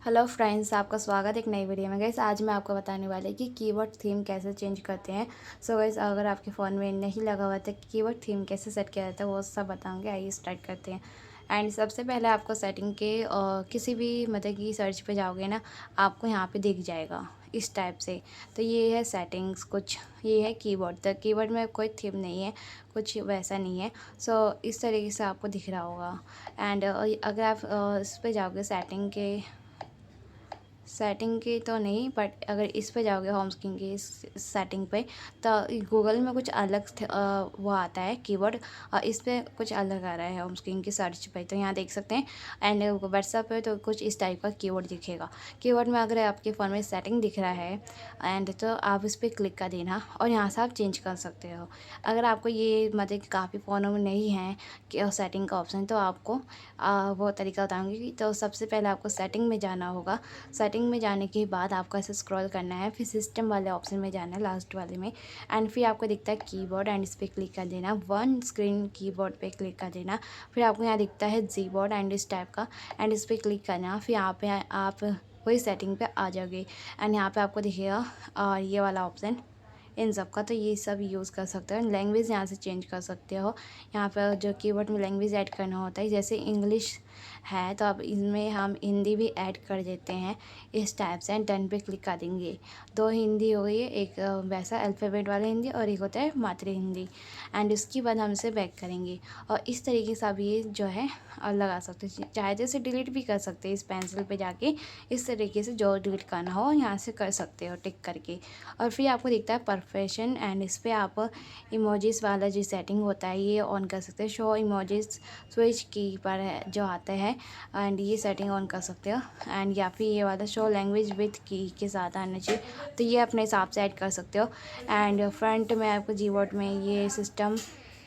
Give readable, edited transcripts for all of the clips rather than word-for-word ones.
Hello friends, आपका स्वागत है एक नई वीडियो में। गाइस आज मैं आपको बताने वाली कि कीवर्ड थीम कैसे चेंज करते हैं। सो गाइस अगर आपके फ़ोन में नहीं लगा हुआ तो कीवर्ड थीम कैसे सेट किया जाता है वो सब बताऊंगे। आइए स्टार्ट करते हैं। एंड सबसे पहले आपको सेटिंग के किसी भी मतलब कि सर्च पे जाओगे ना, आपको यहाँ पे दिख जाएगा इस टाइप से। तो ये है सेटिंग्स कुछ, ये है कीवर्ड। तो कीवर्ड में कोई थीम नहीं है, कुछ वैसा नहीं है। सो इस तरीके से आपको दिख रहा होगा। एंड अगर आप इस पे जाओगे सेटिंग की तो नहीं, बट अगर इस पे जाओगे होम स्क्रीन की सेटिंग पे, तो गूगल में कुछ अलग वो आता है कीवर्ड, और इस पे कुछ अलग आ रहा है होम स्क्रीन की सर्च पे। तो यहाँ देख सकते हैं। एंड व्हाट्सएप पे तो कुछ इस टाइप का कीवर्ड दिखेगा। कीवर्ड में अगर आपके फ़ोन में सेटिंग दिख रहा है एंड तो आप इस पर क्लिक कर देना और यहाँ से आप चेंज कर सकते हो। अगर आपको ये मतलब कि काफ़ी फ़ोनों में नहीं है कि सेटिंग का ऑप्शन, तो आपको वो तरीका बताऊँगी। तो सबसे पहले आपको सेटिंग में जाना होगा। सेटिंग में जाने के बाद आपको ऐसे स्क्रॉल करना है, फिर सिस्टम वाले ऑप्शन में जाना है, लास्ट वाले में। एंड फिर आपको दिखता है कीबोर्ड, एंड इस पर क्लिक कर देना। वन स्क्रीन कीबोर्ड पे क्लिक कर देना। फिर आपको यहाँ दिखता है जी बोर्ड एंड इस टाइप का, एंड इस पर क्लिक करना। फिर यहाँ पे आप वही सेटिंग पे आ जाओगे। एंड यहाँ पे आपको दिखेगा और ये वाला ऑप्शन इन सब का, तो ये सब यूज़ कर सकते हो। लैंग्वेज यहाँ से चेंज कर सकते हो। यहाँ पर जो कीवर्ड में लैंग्वेज ऐड करना होता है, जैसे इंग्लिश है तो अब इसमें हम हिंदी भी ऐड कर देते हैं इस टाइप से। एंड डन पे क्लिक कर देंगे। दो हिंदी हो गई है, एक वैसा अल्फ़ाबेट वाला हिंदी और एक होता है मातृ हिंदी। एंड उसके बाद हम इसे बैक करेंगे और इस तरीके से आप ये जो है लगा सकते हैं। चाहे तो इसे डिलीट भी कर सकते हैं, इस पेंसिल पे जाके इस तरीके से जो डिलीट करना हो यहाँ से कर सकते हो टिक करके। और फिर आपको दिखता है प्रोफेशन, एंड इस पर आप इमोजीज वाला जो सेटिंग होता है ये ऑन कर सकते हैं। शो इमोजीज स्विच की पर है जो आता है, एंड ये सेटिंग ऑन कर सकते हो। एंड या फिर ये वाला शो लैंग्वेज विथ की के साथ आना चाहिए, तो ये अपने हिसाब से ऐड कर सकते हो। एंड फ्रंट में आपको जीवर्ड में ये सिस्टम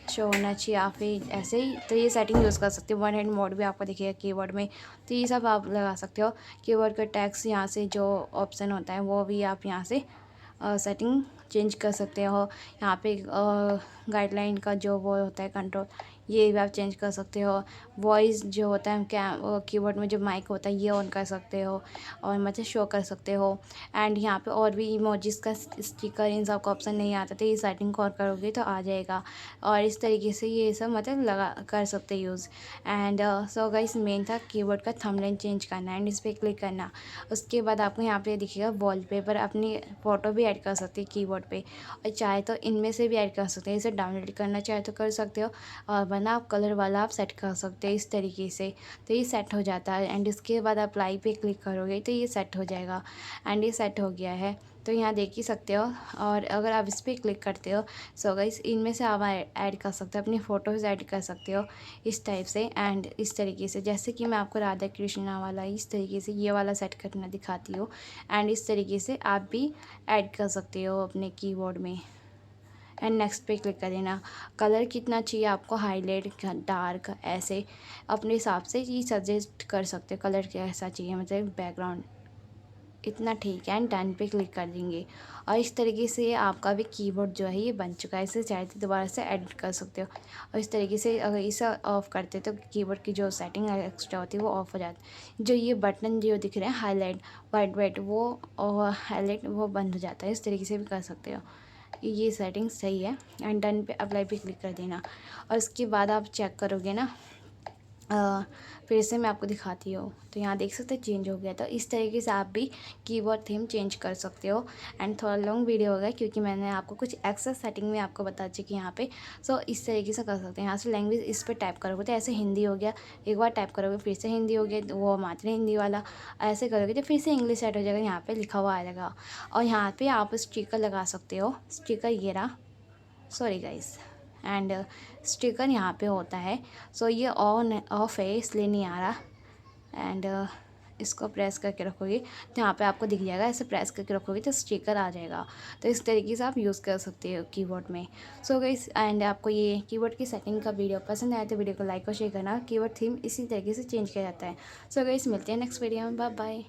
शो होना चाहिए या फिर ऐसे ही, तो ये सेटिंग यूज़ कर सकते हो। वन हैंड मोड भी आपको दिखेगा कीवर्ड में, तो ये सब आप लगा सकते हो। कीवर्ड का टैक्स यहाँ से जो ऑप्शन होता है वो भी आप यहाँ से सेटिंग चेंज कर सकते हो। यहाँ पे गाइडलाइन का जो वो होता है कंट्रोल, ये भी आप चेंज कर सकते हो। वॉइस जो होता है क्या कीबोर्ड में जो माइक होता है ये ऑन कर सकते हो और मतलब शो कर सकते हो। एंड यहाँ पे और भी इमोजीज का स्टिकर इन सब का ऑप्शन नहीं आता, तो ये सेटिंग को ऑन करोगे तो आ जाएगा। और इस तरीके से ये सब मतलब लगा कर सकते use. And so guys main था कीबोर्ड का थंबनेल चेंज करना एंड इस पर क्लिक करना। उसके बाद आपको यहाँ पे दिखेगा वॉलपेपर, अपनी फ़ोटो भी ऐड कर सकते हैं कीबोर्ड पे, और चाहे तो इनमें से भी ऐड कर सकते हैं। इसे डाउनलोड करना चाहे तो कर सकते हो, और वरना आप कलर वाला आप सेट कर सकते हैं इस तरीके से। तो ये सेट हो जाता है। एंड इसके बाद अप्लाई पे क्लिक करोगे तो ये सेट हो जाएगा। एंड ये सेट हो गया है, तो यहाँ देख ही सकते हो। और अगर आप इस पर क्लिक करते हो, सो गाइस इनमें से आप ऐड कर सकते हो, अपनी फ़ोटोज़ ऐड कर सकते हो इस टाइप से। एंड इस तरीके से जैसे कि मैं आपको राधा कृष्णा वाला इस तरीके से ये वाला सेट करना दिखाती हूँ। एंड इस तरीके से आप भी ऐड कर सकते हो अपने कीबोर्ड में। एंड नेक्स्ट पे क्लिक कर देना। कलर कितना चाहिए आपको, हाईलाइट डार्क, ऐसे अपने हिसाब से ये सजेस्ट कर सकते हो कलर कैसा चाहिए, मतलब बैकग्राउंड इतना ठीक है। एंड डन पे क्लिक कर देंगे और इस तरीके से आपका भी कीबोर्ड जो है ये बन चुका है। इसे चाहे तो दोबारा से एडिट कर सकते हो। और इस तरीके से अगर इसे ऑफ़ करते तो कीबोर्ड की जो सेटिंग एक्स्ट्रा होती है वो ऑफ़ हो जाती है। जो ये बटन जो दिख रहे हैं हाईलाइट वाइट वाइट, वो और हाईलाइट वो बंद हो जाता है। इस तरीके से भी कर सकते हो, ये सेटिंग सही है। एंड डन पे अप्लाई पे क्लिक कर देना। और इसके बाद आप चेक करोगे ना, फिर से मैं आपको दिखाती हूँ, तो यहाँ देख सकते हैं चेंज हो गया। तो इस तरीके से आप भी कीबोर्ड थीम चेंज कर सकते हो। एंड थोड़ा लॉन्ग वीडियो हो गया क्योंकि मैंने आपको कुछ एक्स्ट्रा सेटिंग में आपको बता चुकी यहाँ पे। सो इस तरीके से कर सकते हैं। यहाँ से लैंग्वेज इस पर टाइप करोगे तो ऐसे हिंदी हो गया, एक बार टाइप करोगे फिर से हिंदी हो गया, तो वो मात्र हिंदी वाला ऐसे करोगे तो फिर से इंग्लिश सेट हो जाएगा, यहाँ पर लिखा हुआ आ जाएगा। और यहाँ पर आप स्टिकर लगा सकते हो। स्टिकर ये रहा, सॉरी गाइस। एंड स्टिकर यहाँ पे होता है। सो ये ऑन ऑफ है इसलिए नहीं आ रहा। एंड इसको प्रेस करके रखोगे तो यहाँ पे आपको दिख जाएगा, ऐसे प्रेस करके रखोगे तो स्टिकर आ जाएगा। तो इस तरीके से आप यूज़ कर सकते हो कीबोर्ड में। सो गाइस एंड आपको ये कीबोर्ड की सेटिंग का वीडियो पसंद आया तो वीडियो को लाइक और शेयर करना। कीबोर्ड थीम इसी तरीके से चेंज किया जाता है। सो गाइस मिलते हैं नेक्स्ट वीडियो में, बाय बाय।